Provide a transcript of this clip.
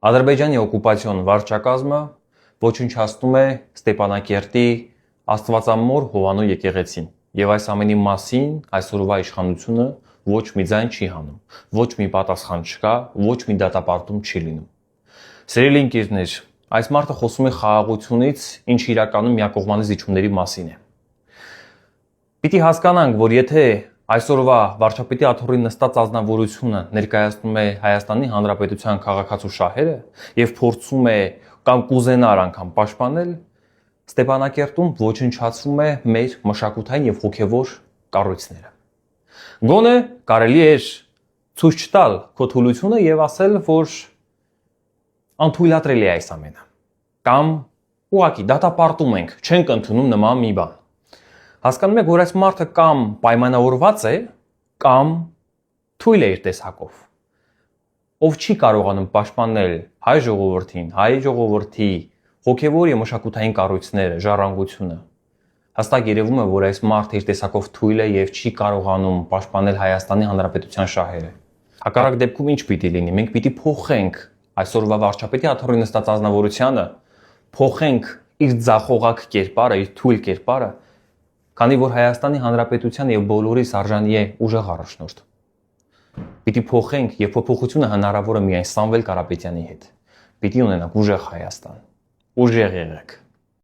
Ադրբեջանի օկուպացիոն վարչակազմը ոչնչացնում է Ստեփանակերտի Աստվածամոր Հովանու եկեղեցին եւ այս ամենի մասին այսօրվա իշխանությունը ոչ մի ձայն չի հանում, ոչ մի պատասխան չկա, ոչ մի դատապարտում չի լինում։ Սիրելի ընկերներ, այս մարդը խոսում է խաղաղությունից, ինչը իրականում միակողմանի զիջումների մասին է։ Պիտի հասկանանք, որ եթե այսօրվա վարչապետի աթոռին նստած ազնվորությունը ներկայացնում է Հայաստանի Հանրապետության քաղաքացու շահերը եւ փորձում է կամ կուզենար անգամ պաշտպանել, Ստեփանակերտում ոչնչացվում է մեր մշակութային եւ հոգեվոր կառույցները։ Գոնե կարելի է ցույց տալ քո թուլությունը եւ ասել, որ անթույլատրելի է այս ամենը։ Կամ ուղղակի դատապարտում ենք, չենք ընդունում նման մի բան։ Հասկանում եք, որ այս մարդը կամ պայմանավորված է, կամ թույլ է իր տեսակով։ Ով չի կարողանում պաշտպանել հայ ժողովրդին, հայ ժողովրդի հոգևոր եւ մշակութային կառույցները, ժառանգությունը, հստակ երևում է, որ այս մարդը իր տեսակով թույլ է եւ չի կարողանում պաշտպանել Հայաստանի Հանրապետության շահերը։ Հակառակ դեպքում ինչ պիտի լինի։ Մենք պիտի փոխենք այսօրվա վարչապետի աթոռին նստած ազնվորությանը, փոխենք իր ձախողակ կերպարը, իր թույլ կերպարը, քանի որ Հայաստանի Հանրապետության եւ բոլորիս արժանի է ուժեղ առաջնորդ։ Պիտի փոխենք եւ փոփոխությունը հնարավոր է միայն Սամվել Կարապետյանի հետ։ Պիտի ունենանք ուժեղ Հայաստան։ Ուժեղ եղեք։